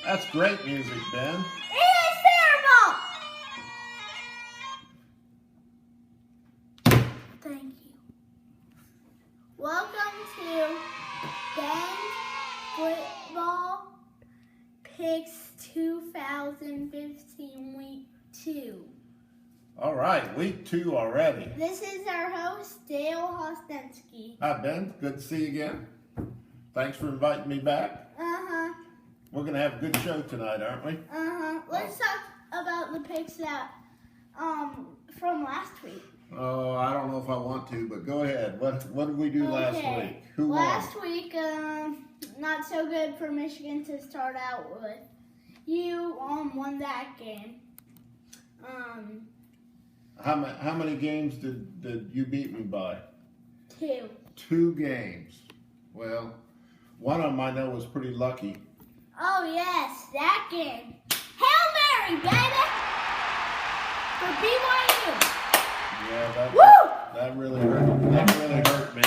That's great music, Ben. It is terrible! Thank you. Welcome to Ben's Football Picks 2015 Week 2. All right, week 2 already. This is our host, Dale Hostensky. Hi, Ben. Good to see you again. Thanks for inviting me back. Uh-huh. We're going to have a good show tonight, aren't we? Uh-huh. Let's talk about the picks that from last week. Oh, I don't know if I want to, but go ahead. What did we do last week? Who won? Last week, not so good for Michigan to start out with. You won that game. How many games did you beat me by? 2. 2 games. Well, one of them I know was pretty lucky. Oh yes, that game. Hail Mary, baby! For BYU. Yeah, that really hurt. That really hurt me.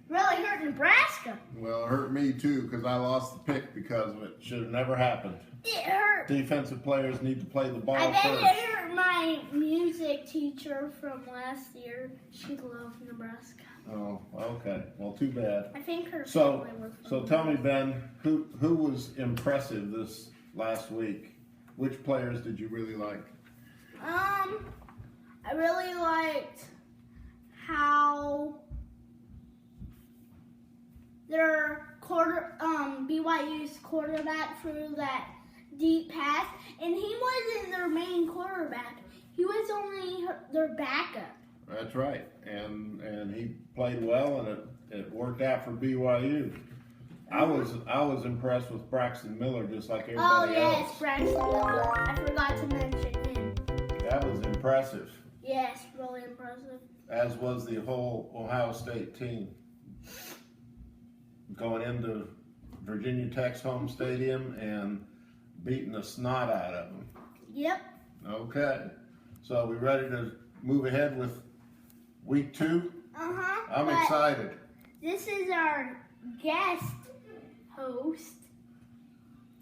Really hurt Nebraska. Well, it hurt me too because I lost the pick because of it. Should have never happened. It hurt. Defensive players need to play the ball I bet first. it hurt my music teacher from last year. She loved Nebraska. Oh, okay. Well, too bad. I think her So, family was from so tell me, Ben, who was impressive this last week? Which players did you really like? I really liked how their BYU's quarterback threw that deep pass, and he wasn't their main quarterback. He was only their backup. That's right, and he played well, and it worked out for BYU. I was impressed with Braxton Miller, just like everybody else. Oh yes, Braxton Miller. I forgot to mention him. That was impressive, Yes, really impressive. as was the whole Ohio State team. Going into Virginia Tech's home stadium and beating the snot out of them. Yep. Okay, so we ready to move ahead with week 2? I'm excited. This is our guest host,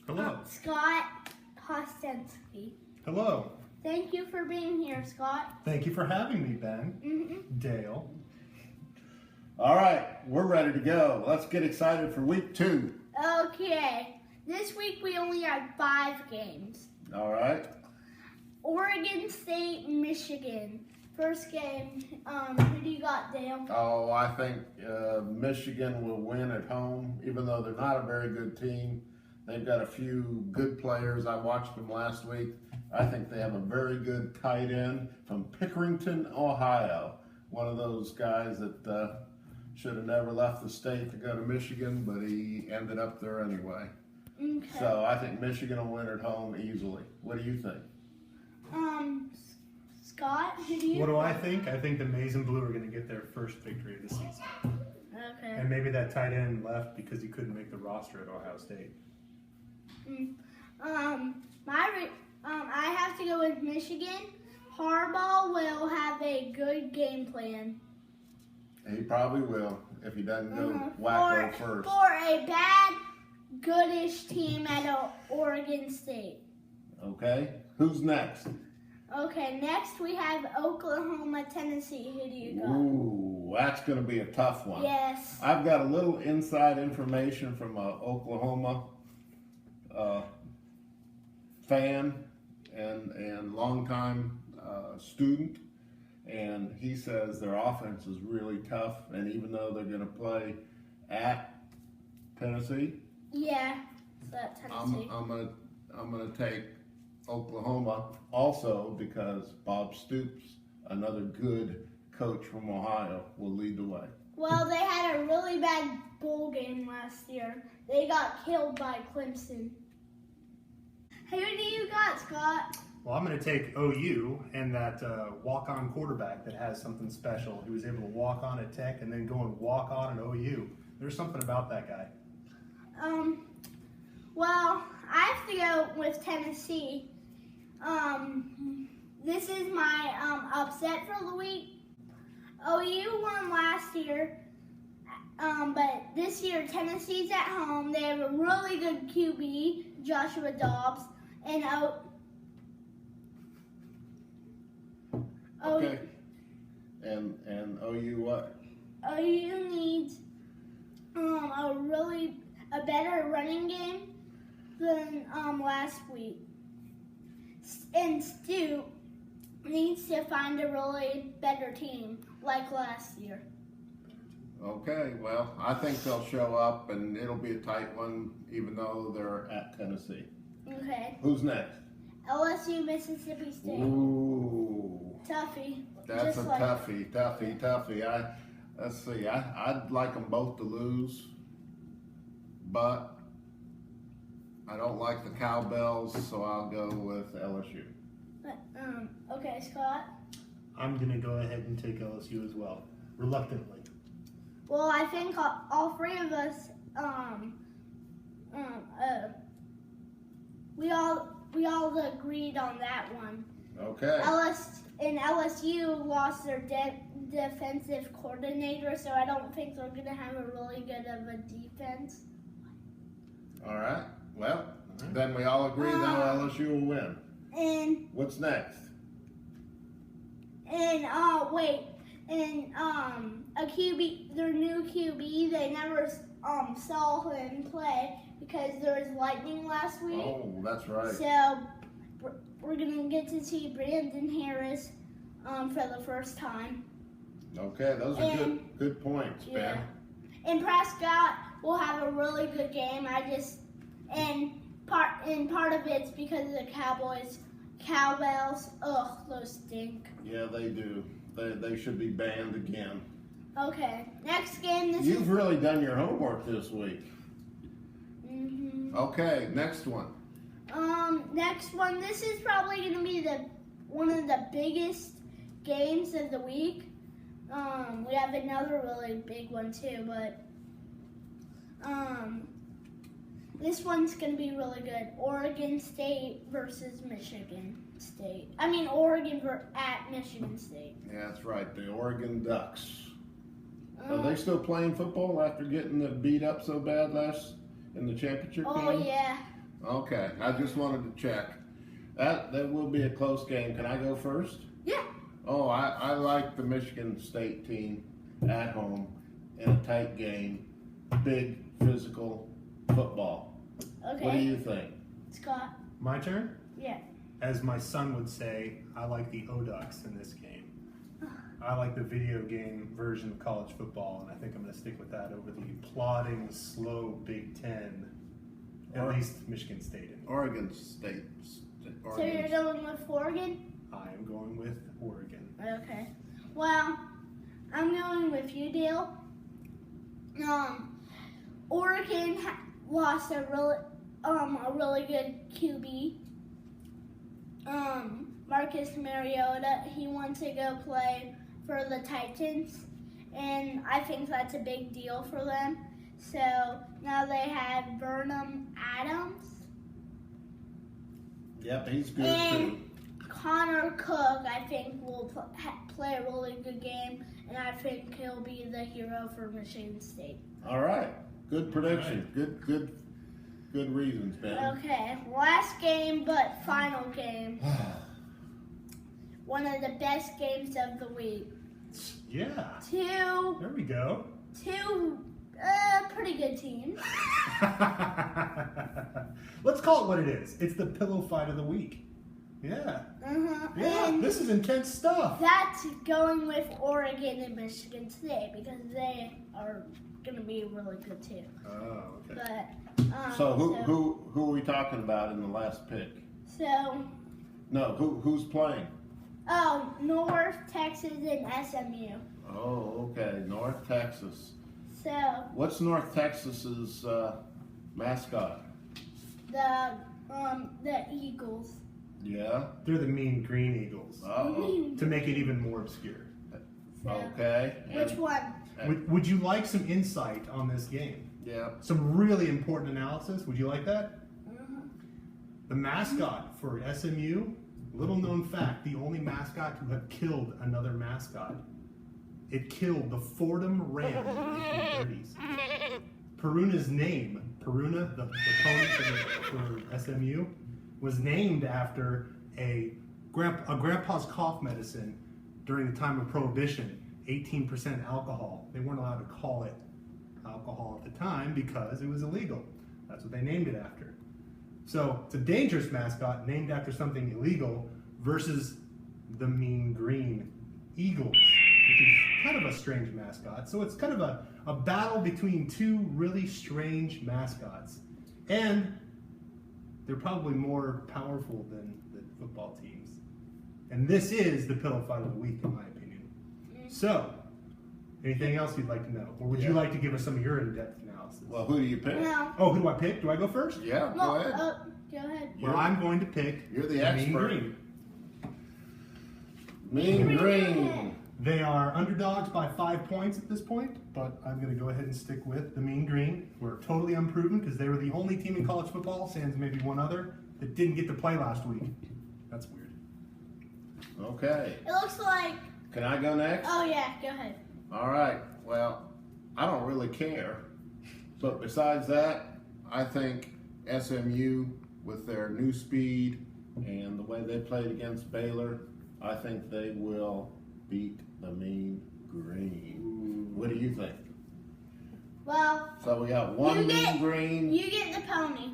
Hello. Scott Hostensky. Hello. Thank you for being here, Scott. Thank you for having me, Ben. Dale. All right, we're ready to go. Let's get excited for week 2. Okay. This week we only have 5 games. All right. Oregon State, Michigan. First game. Who do you got, Dale? Oh, I think Michigan will win at home, even though they're not a very good team. They've got a few good players. I watched them last week. I think they have a very good tight end from Pickerington, Ohio. One of those guys that should have never left the state to go to Michigan, but he ended up there anyway. Okay. So I think Michigan will win at home easily. What do you think? Scott, who do you? What do I think? I think the Maize and Blue are going to get their first victory of the season. Okay. And maybe that tight end left because he couldn't make the roster at Ohio State. I have to go with Michigan. Harbaugh will have a good game plan. He probably will if he doesn't go wacko first. For a bad, goodish team at Oregon State. Okay. Who's next? Okay, next we have Oklahoma, Tennessee. Who do you got? Ooh, that's going to be a tough one. Yes. I've got a little inside information from an Oklahoma fan and longtime student, and he says their offense is really tough, and even though they're going to play at Tennessee, Yeah, it's at Tennessee. I'm gonna take Oklahoma also because Bob Stoops, another good coach from Ohio, will lead the way. Well, they had a really bad bowl game last year. They got killed by Clemson. Who do you got, Scott? Well, I'm going to take OU and that walk-on quarterback that has something special. He was able to walk on at Tech and then go and walk on at OU. There's something about that guy. Well, I have to go with Tennessee. This is my upset for the week. OU won last year But this year Tennessee's at home. They have a really good QB, Joshua Dobbs, and Okay. And OU what? OU needs a better running game than last week. And Stu needs to find a really better team like last year. Okay, well, I think they'll show up and it'll be a tight one, even though they're at Tennessee. Okay. Who's next? LSU, Mississippi State. Ooh, Toughie. that's Just a like- toughie. Let's see. I'd like them both to lose, but I don't like the Cowbells, so I'll go with LSU. Okay, Scott. I'm going to go ahead and take LSU as well, reluctantly. Well, I think all three of us, we all agreed on that one. Okay. LSU lost their defensive coordinator, so I don't think they're gonna have a really good of a defense. All right. Well, then we all agree that LSU will win. And What's next? a QB, their new QB, they never saw him play because there was lightning last week. Oh, that's right. So we're gonna get to see Brandon Harris for the first time. Okay, those are good points, Ben. And Prescott will have a really good game. Part of it's because of the Cowbells. Ugh, those stink. Yeah, they do. They should be banned again. Okay, next game. You've really done your homework this week. Mm-hmm. Okay, next one. Next one. This is probably gonna be one of the biggest games of the week. We have another really big one too, but this one's gonna be really good. Oregon State versus Michigan State. I mean Oregon at Michigan State. Yeah, that's right. The Oregon Ducks. Are they still playing football after getting beat up so bad in the championship game? Oh yeah. Okay, I just wanted to check. That will be a close game. Can I go first? Yeah. Oh, I like the Michigan State team at home in a tight game. Big, physical football. Okay. What do you think? Scott. My turn? Yeah. As my son would say, I like the O-Ducks in this game. I like the video game version of college football, and I think I'm going to stick with that over the plodding, slow Big Ten. At least Michigan State. Oregon State. So you're going with Oregon? I am going with Oregon. Okay. Well, I'm going with you, Dale. Oregon lost a really good QB. Marcus Mariota. He wants to go play for the Titans, and I think that's a big deal for them. So now they have Burnham Adams. Yep, he's good And too. Connor Cook, I think, will play a really good game, and I think he'll be the hero for Michigan State. All right, good prediction. Good reasons, Ben. Okay, last game, but final game. One of the best games of the week. Yeah. Two There we go. pretty good teams. Let's call it what it is. It's the pillow fight of the week. Yeah. Yeah, And this is intense stuff. that's going with Oregon and Michigan State because they are going to be really good too. Oh, okay. But So who are we talking about in the last pick? So No, who's playing? North Texas and SMU. Oh, okay, North Texas. So What's North Texas's mascot? the Eagles. Yeah. They're the Mean Green Eagles. Uh-oh. To make it even more obscure. So, Okay. which one? Would you like some insight on this game? Yeah. Some really important analysis? Would you like that? Uh-huh. The mascot for SMU, little known fact, the only mascot to have killed another mascot. It killed the Fordham Ram in the 1830s. Peruna's name, Peruna, the pony for SMU, was named after a grandpa's cough medicine during the time of Prohibition, 18% alcohol. They weren't allowed to call it alcohol at the time because it was illegal. That's what they named it after. So it's a dangerous mascot named after something illegal versus the Mean Green Eagles, which is kind of a strange mascot. So it's kind of a battle between two really strange mascots. And they're probably more powerful than the football teams. And this is the pillow fight of the week, in my opinion. So, anything else you'd like to know? Or would you like to give us some of your in-depth analysis? Well, who do you pick? No. Oh, who do I pick? Do I go first? Yeah, No, go ahead. go ahead. Well, I'm going to pick You're the Mean expert. Green. Mean Green. They are underdogs by 5 points at this point, but I'm going to go ahead and stick with the Mean Green. We're totally unproven because they were the only team in college football, sans maybe one other, that didn't get to play last week. That's weird. Okay. It looks like. Can I go next? Oh yeah, go ahead. All right. Well, I don't really care. But besides that, I think SMU, with their new speed and the way they played against Baylor, I think they will beat the Mean Green. What do you think? Well, So we got one You Mean get- Green, you get the pony.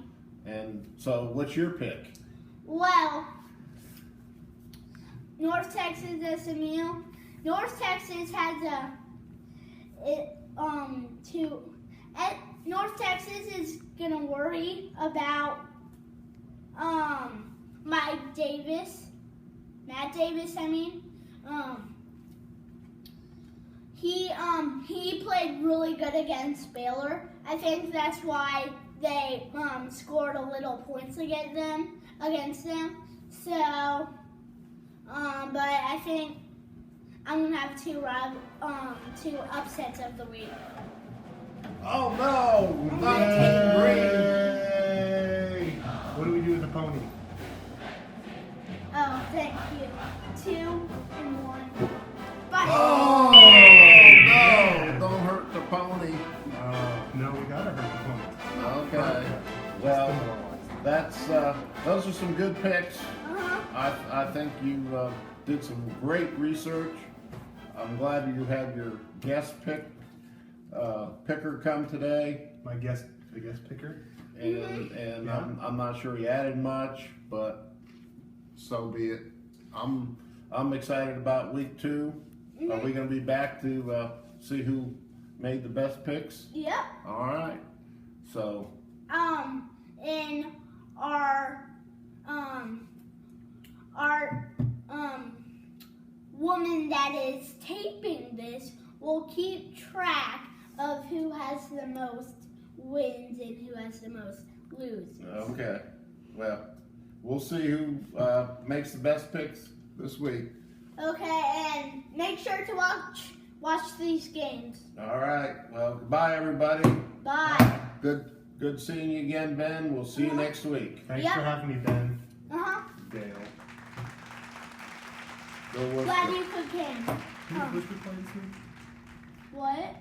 and so what's your pick? Well, North Texas SMU. North Texas has North Texas is gonna worry about Matt Davis. I mean, he played really good against Baylor. I think that's why they scored a little points against them. So, but I think I'm gonna have two upsets of the week. Oh no, not Team Green. Yay! What do we do with the pony? Oh, thank you. 2 and 1. Bye. Oh no! Don't hurt the pony. No, we gotta hurt the pony. Okay. Well, that's those are some good picks. I think you did some great research. I'm glad you had your guest picker come today, the guest picker. and Yeah. I'm not sure he added much, but so be it. I'm excited about week 2. Are we going to be back to see who made the best picks? Yep. All right. So And our woman that is taping this will keep track of who has the most wins and who has the most loses. okay. Well, we'll see who makes the best picks this week. Okay, and make sure to watch these games. All right. Well, goodbye, everybody. Bye. Good seeing you again, Ben. We'll see you next week. Thanks Yeah. for having me, Ben. Dale. Go Wolfpack. Glad you could came. Who's play this week? What?